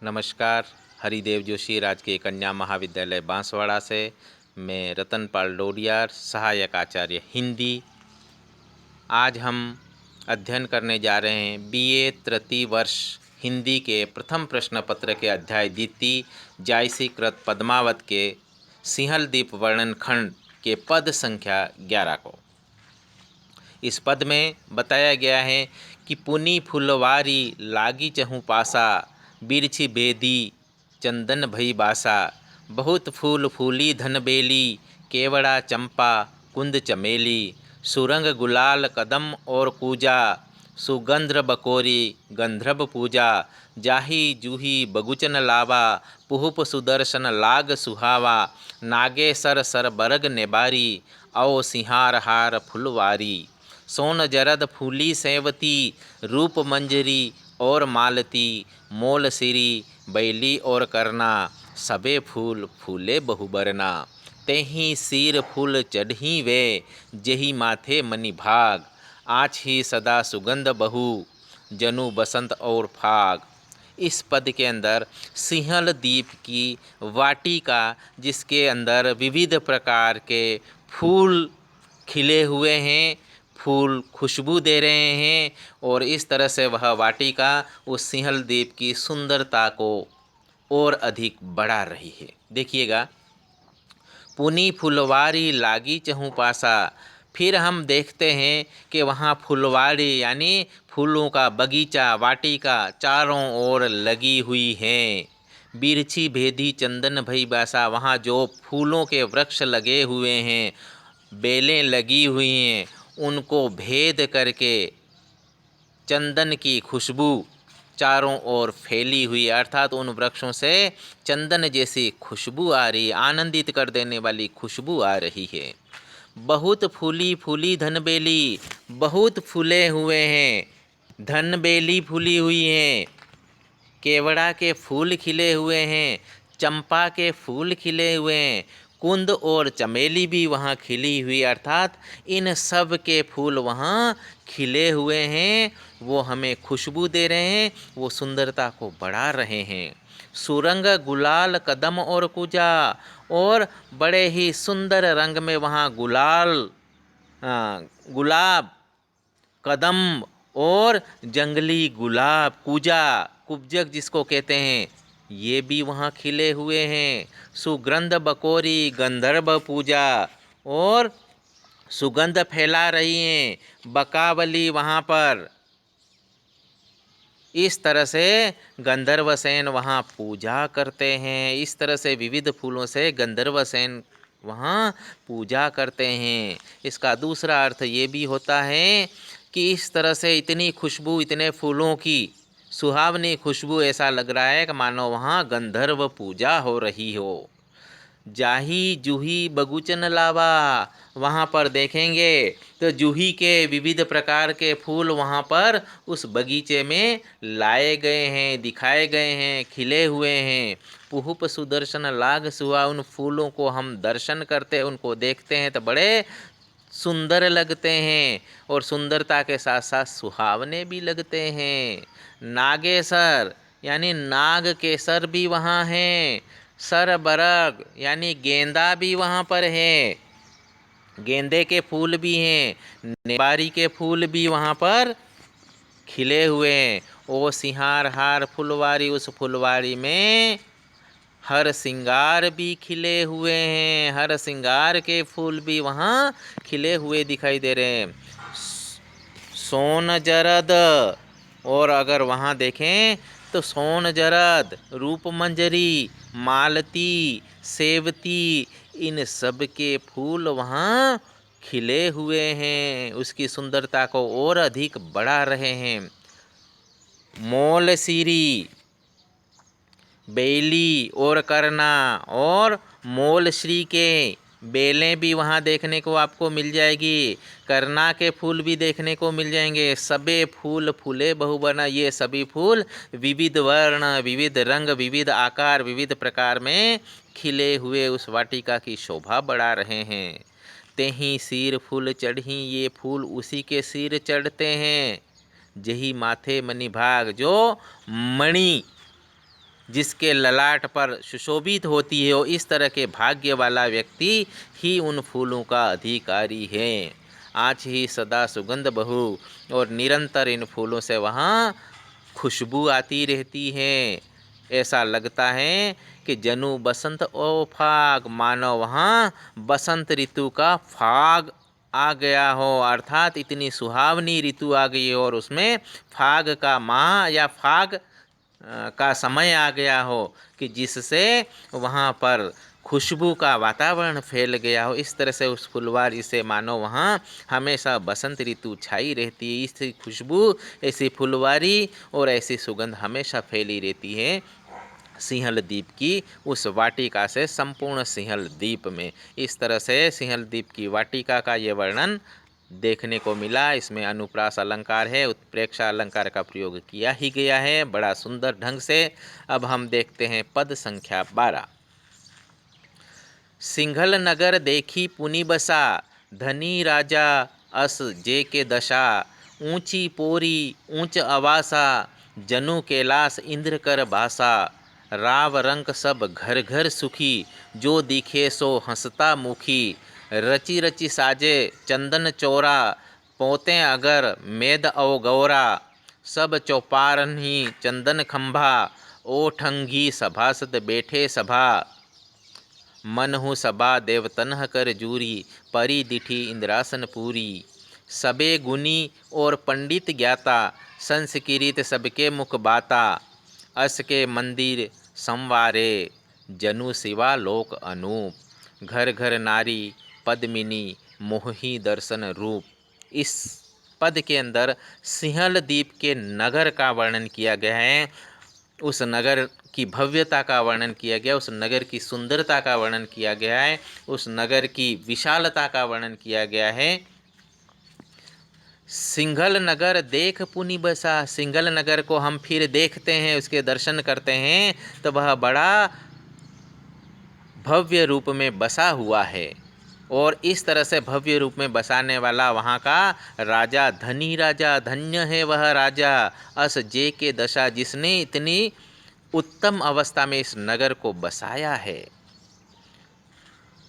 नमस्कार। हरिदेव जोशी राजकीय कन्या महाविद्यालय बांसवाड़ा से मैं रतनपाल डोडियार, सहायक आचार्य हिंदी। आज हम अध्ययन करने जा रहे हैं बीए तृतीय वर्ष हिंदी के प्रथम प्रश्न पत्र के अध्याय द्वितीय जायसी कृत पद्मावत के सिंहलदीप वर्णन खंड के पद संख्या 11 को। इस पद में बताया गया है कि पुनी फुलवारी लागी चहु पासा, बिरछी बेदी चंदन भई बासा, बहुत फूल फूली धन बेली, केवड़ा चंपा कुंद चमेली, सुरंग गुलाल कदम और कूजा, सुगंध्र बकोरी गंधर्व पूजा, जाही जूही बगुचन लावा, पुहुप सुदर्शन लाग सुहावा, नागे सर सर बरग नेबारी, औ सिंहार हार फुलवारी, सोन जरद फूली सेवती, रूप मंजरी और मालती, मोल सिरी बैली और करना, सबे फूल फूले बहुबरना, तेहि सिर फूल चढ़ी वे, जेहि माथे मनि भाग, आछ ही सदा सुगंध बहु, जनु बसंत और फाग। इस पद के अंदर सिंहल द्वीप की वाटिका, जिसके अंदर विविध प्रकार के फूल खिले हुए हैं, फूल खुशबू दे रहे हैं, और इस तरह से वह वाटिका उस सिंहल द्वीप की सुंदरता को और अधिक बढ़ा रही है। देखिएगा, पुनी फुलवारी लागी चहु पासा। फिर हम देखते हैं कि वहाँ फुलवारी यानी फूलों का बगीचा, वाटिका चारों ओर लगी हुई है। बिरछी भेदी चंदन भई बासा, वहाँ जो फूलों के वृक्ष लगे हुए हैं, बेलें लगी हुई हैं, उनको भेद करके चंदन की खुशबू चारों ओर फैली हुई, अर्थात उन वृक्षों से चंदन जैसी खुशबू आ रही, आनंदित कर देने वाली खुशबू आ रही है। बहुत फूली फूली धनबेली, बहुत फूले हुए हैं, धनबेली फूली हुई हैं, केवड़ा के फूल खिले हुए हैं, चंपा के फूल खिले हुए हैं, कुंद और चमेली भी वहाँ खिली हुई, अर्थात इन सब के फूल वहाँ खिले हुए हैं। वो हमें खुशबू दे रहे हैं, वो सुंदरता को बढ़ा रहे हैं। सुरंग गुलाल कदम और कुजा, और बड़े ही सुंदर रंग में वहाँ गुलाब, कदम और जंगली गुलाब, कुजा कुब्जक जिसको कहते हैं, ये भी वहाँ खिले हुए हैं। सुगंध बकोरी गंधर्व पूजा, और सुगंध फैला रही हैं बकावली वहाँ पर। इस तरह से गंधर्व सेन वहाँ पूजा करते हैं। इस तरह से विविध फूलों से गंधर्व सेन वहाँ पूजा करते हैं। इसका दूसरा अर्थ ये भी होता है कि इस तरह से इतनी खुशबू, इतने फूलों की सुहावनी खुशबू, ऐसा लग रहा है कि मानो वहाँ गंधर्व पूजा हो रही हो। जाही जूही बगुचन लावा, वहाँ पर देखेंगे तो जूही के विविध प्रकार के फूल वहाँ पर उस बगीचे में लाए गए हैं, दिखाए गए हैं, खिले हुए हैं। पुहुप सुदर्शन लाग सुहा, उन फूलों को हम दर्शन करते, उनको देखते हैं तो बड़े सुंदर लगते हैं, और सुंदरता के साथ साथ सुहावने भी लगते हैं। नागेसर यानी नाग केसर भी वहाँ हैं। सरबरग यानी गेंदा भी वहाँ पर है, गेंदे के फूल भी हैं, नेबारी के फूल भी वहाँ पर खिले हुए हैं। ओ सिंहार हार फुलवारी, उस फुलवारी में हर सिंगार भी खिले हुए हैं, हर सिंगार के फूल भी वहाँ खिले हुए दिखाई दे रहे हैं। सोन जरद, और अगर वहाँ देखें तो सोन जरद, रूप मंजरी, मालती, सेवती, इन सब के फूल वहाँ खिले हुए हैं, उसकी सुंदरता को और अधिक बढ़ा रहे हैं। मोल सीरी, बेली और करना, और मोल श्री के बेलें भी वहाँ देखने को आपको मिल जाएगी, करना के फूल भी देखने को मिल जाएंगे। सबे फूल फूले बहुबरना, ये सभी फूल विविध वर्ण, विविध रंग, विविध आकार, विविध प्रकार में खिले हुए उस वाटिका की शोभा बढ़ा रहे हैं। तेहि सिर फूल चढ़ी, ये फूल उसी के सिर चढ़ते हैं। जही माथे मणि भाग, जो मणि जिसके ललाट पर सुशोभित होती है, और इस तरह के भाग्य वाला व्यक्ति ही उन फूलों का अधिकारी है। आज ही सदा सुगंध बहू, और निरंतर इन फूलों से वहाँ खुशबू आती रहती है। ऐसा लगता है कि जनु बसंत ओ फाग, मानो वहाँ बसंत ऋतु का फाग आ गया हो, अर्थात इतनी सुहावनी ऋतु आ गई हो और उसमें फाग का माह या फाग का समय आ गया हो कि जिससे वहाँ पर खुशबू का वातावरण फैल गया हो। इस तरह से उस फुलवारी से मानो वहाँ हमेशा बसंत ऋतु छाई रहती है। इसकी खुशबू, ऐसी फुलवारी और ऐसी सुगंध हमेशा फैली रहती है सिंहल द्वीप की उस वाटिका से संपूर्ण सिंहल द्वीप में। इस तरह से सिंहल द्वीप की वाटिका का ये वर्णन देखने को मिला। इसमें अनुप्रास अलंकार है, उत्प्रेक्षा अलंकार का प्रयोग किया ही गया है बड़ा सुंदर ढंग से। अब हम देखते हैं पद संख्या 12। सिंघल नगर देखी पुनि बसा, धनी राजा अस जे के दशा, ऊंची पोरी ऊंच अवासा, जनु कैलास इंद्र कर बासा, राव रंक सब घर घर सुखी, जो दिखे सो हंसता मुखी, रची रची साजे चंदन चौरा, पोते अगर मेद अवगौरा, सब चौपारही चंदन खंभा, ओठंगी सभासद बैठे सभा, मनहु सबा देवतनह कर जूरी, परी दिठी इंद्रासन पूरी, सबे गुनी और पंडित ज्ञाता, संस्कृत सबके मुख बाता, अस के मंदिर संवारे, जनु शिवा लोक अनूप, घर घर नारी पद्मिनी, मोही दर्शन रूप। इस पद के अंदर सिंहल द्वीप के नगर का वर्णन किया गया है, उस नगर की भव्यता का वर्णन किया गया, उस नगर की सुंदरता का वर्णन किया गया है, उस नगर की विशालता का वर्णन किया गया है। सिंघल नगर देख पुनि बसा, सिंघल नगर को हम फिर देखते हैं, उसके दर्शन करते हैं तो वह बड़ा भव्य रूप में बसा हुआ है। और इस तरह से भव्य रूप में बसाने वाला वहाँ का राजा धनी राजा, धन्य है वह राजा, अस जे के दशा, जिसने इतनी उत्तम अवस्था में इस नगर को बसाया है।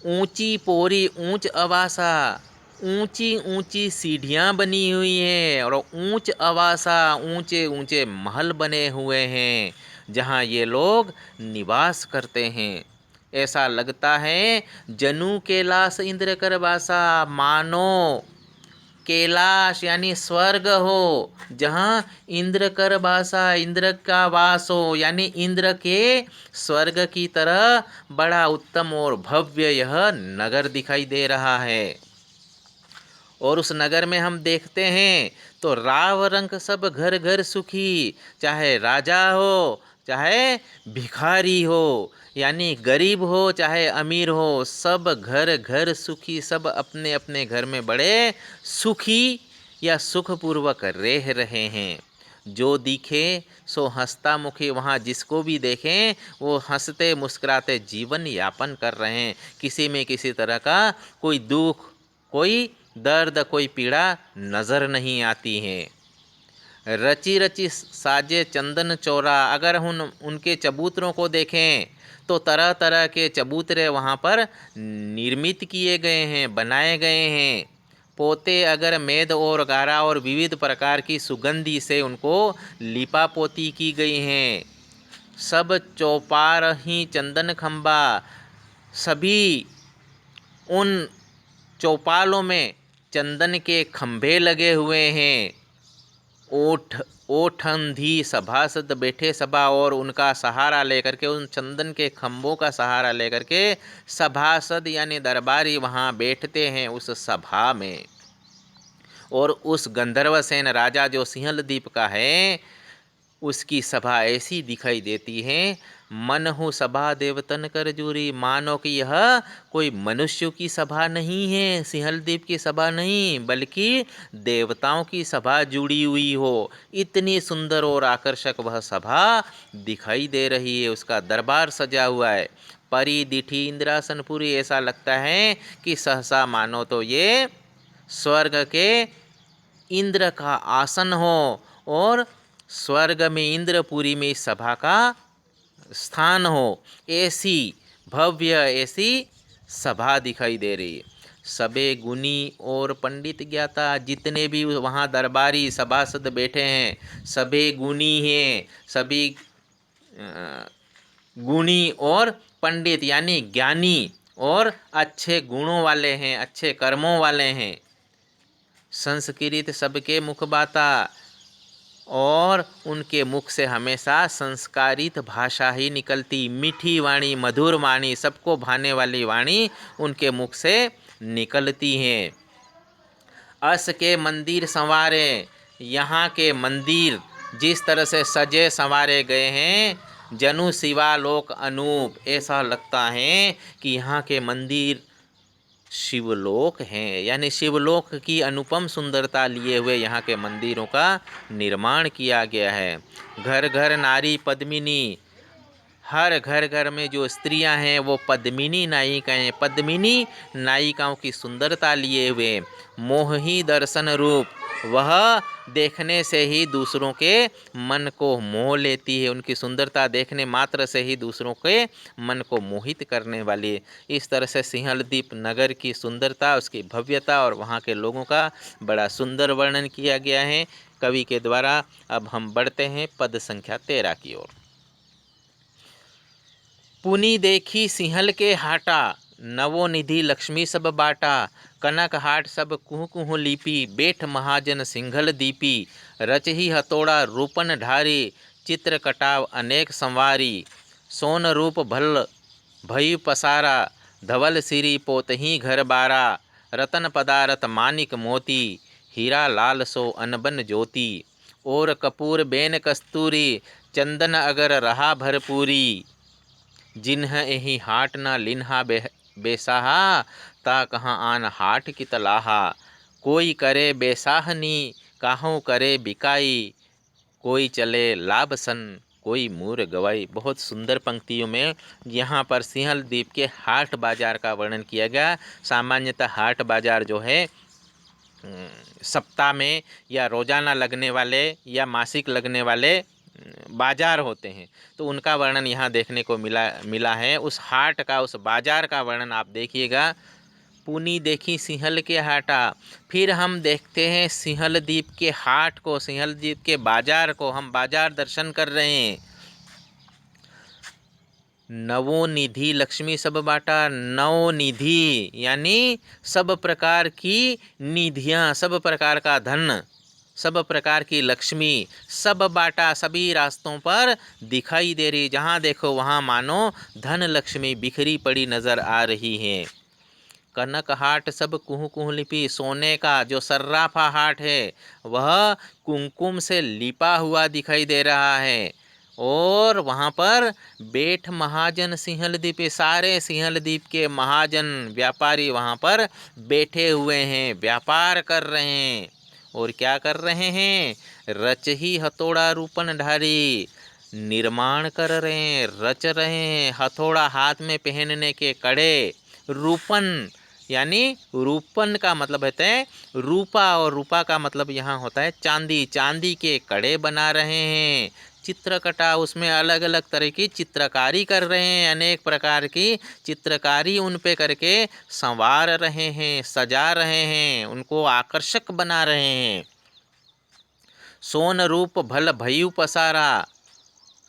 ऊंची पोरी ऊंच आवासा, ऊंची ऊंची सीढ़ियाँ बनी हुई हैं और ऊंच आवासा, ऊंचे ऊंचे महल बने हुए हैं जहाँ ये लोग निवास करते हैं। ऐसा लगता है जनु कैलाश इंद्र कर वासा, मानो कैलाश यानी स्वर्ग हो, जहाँ इंद्र कर वासा, इंद्र का वास हो, यानी इंद्र के स्वर्ग की तरह बड़ा उत्तम और भव्य यह नगर दिखाई दे रहा है। और उस नगर में हम देखते हैं तो राव रंक सब घर घर सुखी, चाहे राजा हो चाहे भिखारी हो, यानी गरीब हो चाहे अमीर हो, सब घर घर सुखी, सब अपने अपने घर में बड़े सुखी या सुखपूर्वक रह रहे हैं। जो दिखे सो हंसता मुखी, वहाँ जिसको भी देखें वो हंसते मुस्कुराते जीवन यापन कर रहे हैं। किसी में किसी तरह का कोई दुख, कोई दर्द, कोई पीड़ा नज़र नहीं आती है। रची रची साजे चंदन चौरा, अगर उनके चबूतरों को देखें तो तरह तरह के चबूतरे वहाँ पर निर्मित किए गए हैं, बनाए गए हैं। पोते अगर मेद और गारा और विविध प्रकार की सुगंधी से उनको लिपा पोती की गई हैं। सब चौपार ही चंदन खंबा, सभी उन चौपालों में चंदन के खंभे लगे हुए हैं। ओठंधी सभासद बैठे सभा, और उनका सहारा लेकर के, उन चंदन के खंभों का सहारा लेकर के सभासद यानी दरबारी वहाँ बैठते हैं उस सभा में। और उस गंधर्वसेन राजा जो सिंहल द्वीप का है, उसकी सभा ऐसी दिखाई देती है, मन हो सभा देवतन कर जूरी, मानो कि यह कोई मनुष्यों की सभा नहीं है, सिंहल द्वीप की सभा नहीं, बल्कि देवताओं की सभा जुड़ी हुई हो। इतनी सुंदर और आकर्षक वह सभा दिखाई दे रही है, उसका दरबार सजा हुआ है। परी दिठी इंद्रासनपुरी, ऐसा लगता है कि सहसा मानो तो ये स्वर्ग के इंद्र का आसन हो और स्वर्ग में इंद्रपुरी में इस सभा का स्थान हो, ऐसी भव्य ऐसी सभा दिखाई दे रही है। सबे गुणी और पंडित ज्ञाता, जितने भी वहाँ दरबारी सभासद बैठे हैं सभी गुणी हैं, सभी गुणी और पंडित यानी ज्ञानी और अच्छे गुणों वाले हैं, अच्छे कर्मों वाले हैं। संस्कृत सबके मुख बाता, और उनके मुख से हमेशा संस्कारित भाषा ही निकलती, मीठी वाणी, मधुर वाणी, सबको भाने वाली वाणी उनके मुख से निकलती हैं। अस के मंदिर संवारे, यहाँ के मंदिर जिस तरह से सजे संवारे गए हैं, जनु शिवालोक अनूप, ऐसा लगता है कि यहाँ के मंदिर शिवलोक हैं, यानी शिवलोक की अनुपम सुंदरता लिए हुए यहाँ के मंदिरों का निर्माण किया गया है। घर घर नारी पद्मिनी, हर घर घर में जो स्त्रियां हैं वो पद्मिनी नायिकाएं हैं, पद्मिनी नायिकाओं की सुंदरता लिए हुए। मोही दर्शन रूप, वह देखने से ही दूसरों के मन को मोह लेती है, उनकी सुंदरता देखने मात्र से ही दूसरों के मन को मोहित करने वाली। इस तरह से सिंहलदीप नगर की सुंदरता, उसकी भव्यता और वहाँ के लोगों का बड़ा सुंदर वर्णन किया गया है कवि के द्वारा। अब हम बढ़ते हैं पद संख्या 13 की ओर। पुनि देखी सिंहल के हाटा, नवो निधि लक्ष्मी सब बाटा। कनक हाट सब कुहू कुहू लीपी, बेठ महाजन सिंघल दीपी। रचही हथौड़ा रूपन ढारी, चित्र कटाव अनेक संवारी। सोन रूप भल भई पसारा, धवल सिरी पोतही घर बारा। रतन पदारत मानिक मोती, हीरा लाल सो अनबन ज्योति। और कपूर बेन कस्तूरी, चंदन अगर रहा भरपूरी। जिन्ह एहि हाट न लिन्हा बेसाहा, ता कहाँ आन हाट की तलाहा। कोई करे बेसाहनी, काहू करे बिकाई। कोई चले लाभ सन, कोई मूर गवाई। बहुत सुंदर पंक्तियों में यहाँ पर सिंहलदीप के हाट बाजार का वर्णन किया गया। सामान्यतः हाट बाजार जो है सप्ताह में या रोजाना लगने वाले या मासिक लगने वाले बाजार होते हैं, तो उनका वर्णन यहाँ देखने को मिला है। उस हाट का, उस बाजार का वर्णन आप देखिएगा। पुनी देखी सिंहल के हाटा, फिर हम देखते हैं सिंहलदीप के हाट को, सिंहलदीप के बाजार को। हम बाजार दर्शन कर रहे हैं। नवो निधि लक्ष्मी सब बाटा, नव निधि यानी सब प्रकार की निधियाँ, सब प्रकार का धन, सब प्रकार की लक्ष्मी, सब बाटा, सभी रास्तों पर दिखाई दे रही। जहाँ देखो वहाँ मानो धन लक्ष्मी बिखरी पड़ी नजर आ रही है। कनक हाट सब कुहू कुहू लिपि, सोने का जो सर्राफा हाट है वह कुमकुम से लिपा हुआ दिखाई दे रहा है। और वहाँ पर बेठ महाजन सिंहलदीप, सारे सिंहलदीप के महाजन व्यापारी वहाँ पर बैठे हुए हैं, व्यापार कर रहे हैं। और क्या कर रहे हैं? रचही हथौड़ा रूपन ढारी, निर्माण कर रहे हैं, रच रहे हैं। हथौड़ा हाथ में पहनने के कड़े, रूपन यानी रूपन का मतलब होता है रूपा, और रूपा का मतलब यहाँ होता है चांदी। चांदी के कड़े बना रहे हैं। चित्रकटा, उसमें अलग अलग तरह की चित्रकारी कर रहे हैं, अनेक प्रकार की चित्रकारी उन पे करके संवार रहे हैं, सजा रहे हैं, उनको आकर्षक बना रहे हैं। सोन रूप भल भयु पसारा,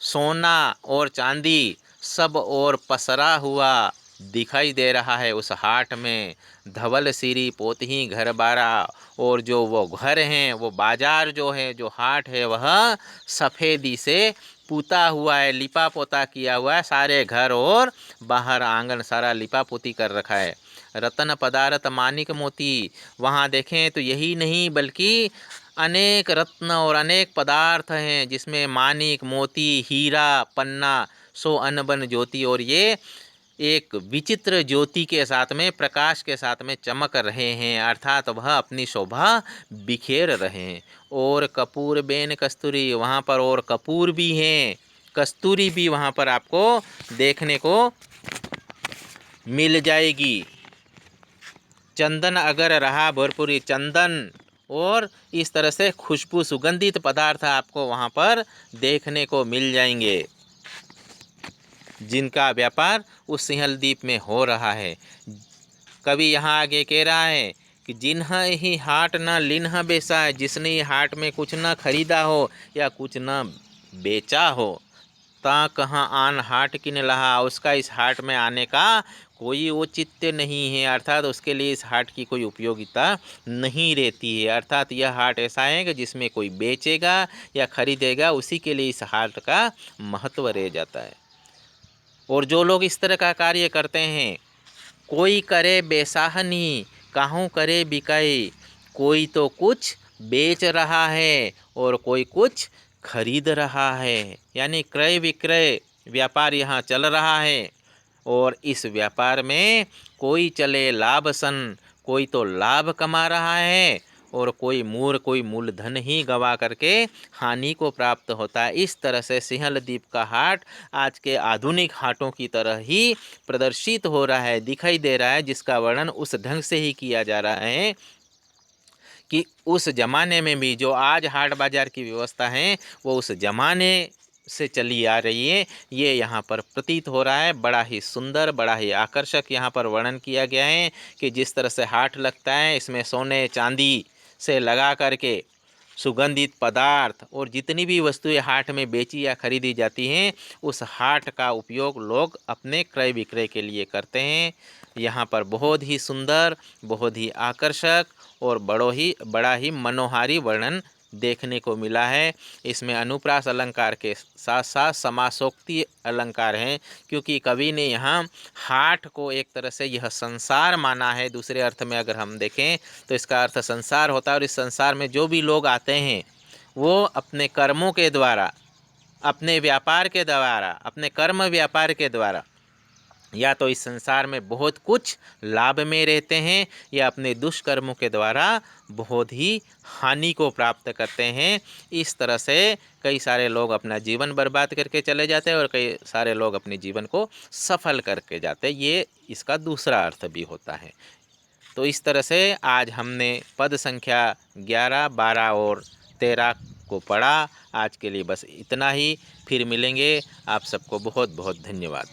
सोना और चांदी सब और पसरा हुआ दिखाई दे रहा है उस हाट में। धवल सिरी पोतही घर बारा, और जो वो घर हैं, वो बाजार जो है, जो हाट है, वह सफ़ेदी से पुता हुआ है, लिपा पोता किया हुआ है। सारे घर और बाहर आंगन सारा लिपा पोती कर रखा है। रतन पदारत मानिक मोती, वहाँ देखें तो यही नहीं बल्कि अनेक रत्न और अनेक पदार्थ हैं, जिसमें मानिक, मोती, हीरा, पन्ना, सो अनबन ज्योति। और ये एक विचित्र ज्योति के साथ में, प्रकाश के साथ में चमक रहे हैं, अर्थात वह अपनी शोभा बिखेर रहे हैं। और कपूर बेन कस्तूरी, वहाँ पर और कपूर भी हैं, कस्तूरी भी वहाँ पर आपको देखने को मिल जाएगी। चंदन अगर रहा भरपूरी, चंदन और इस तरह से खुशबू, सुगंधित पदार्थ आपको वहाँ पर देखने को मिल जाएंगे। जिनका व्यापार उस सिंहल द्वीप में हो रहा है। कवि यहाँ आगे कह रहा है कि जिन्ह ही हाट न लिन्ह बेचा है, जिसने ही हाट में कुछ न खरीदा हो या कुछ न बेचा हो, ता कहाँ आन हाट किन लहा, उसका इस हाट में आने का कोई औचित्य नहीं है, अर्थात उसके लिए इस हाट की कोई उपयोगिता नहीं रहती है। अर्थात यह हाट ऐसा है कि जिसमें कोई बेचेगा या खरीदेगा उसी के लिए इस हाट का महत्व रह जाता है। और जो लोग इस तरह का कार्य करते हैं, कोई करे बेसाहनी काहूँ करे बिकाई, कोई तो कुछ बेच रहा है और कोई कुछ खरीद रहा है, यानी क्रय विक्रय व्यापार यहाँ चल रहा है। और इस व्यापार में कोई चले लाभ सन, कोई तो लाभ कमा रहा है और कोई मूलधन ही गवा करके हानि को प्राप्त होता है। इस तरह से सिंहल द्वीप का हाट आज के आधुनिक हाटों की तरह ही प्रदर्शित हो रहा है, दिखाई दे रहा है, जिसका वर्णन उस ढंग से ही किया जा रहा है कि उस ज़माने में भी जो आज हाट बाज़ार की व्यवस्था है वो उस ज़माने से चली आ रही है। ये यहाँ पर प्रतीत हो रहा है। बड़ा ही सुंदर, बड़ा ही आकर्षक यहाँ पर वर्णन किया गया है कि जिस तरह से हाट लगता है, इसमें सोने चांदी से लगा करके सुगंधित पदार्थ और जितनी भी वस्तुएं हाट में बेची या खरीदी जाती हैं, उस हाट का उपयोग लोग अपने क्रय विक्रय के लिए करते हैं। यहाँ पर बहुत ही सुंदर, बहुत ही आकर्षक और बड़ा ही मनोहारी वर्णन देखने को मिला है। इसमें अनुप्रास अलंकार के साथ साथ समासोक्ति अलंकार हैं, क्योंकि कवि ने यहाँ हाट को एक तरह से यह संसार माना है। दूसरे अर्थ में अगर हम देखें तो इसका अर्थ संसार होता है, और इस संसार में जो भी लोग आते हैं वो अपने कर्मों के द्वारा, अपने व्यापार के द्वारा, अपने कर्म व्यापार के द्वारा या तो इस संसार में बहुत कुछ लाभ में रहते हैं या अपने दुष्कर्मों के द्वारा बहुत ही हानि को प्राप्त करते हैं। इस तरह से कई सारे लोग अपना जीवन बर्बाद करके चले जाते हैं और कई सारे लोग अपने जीवन को सफल करके जाते हैं। ये इसका दूसरा अर्थ भी होता है। तो इस तरह से आज हमने पद संख्या 11, 12 और 13 को पढ़ा। आज के लिए बस इतना ही, फिर मिलेंगे। आप सबको बहुत बहुत धन्यवाद।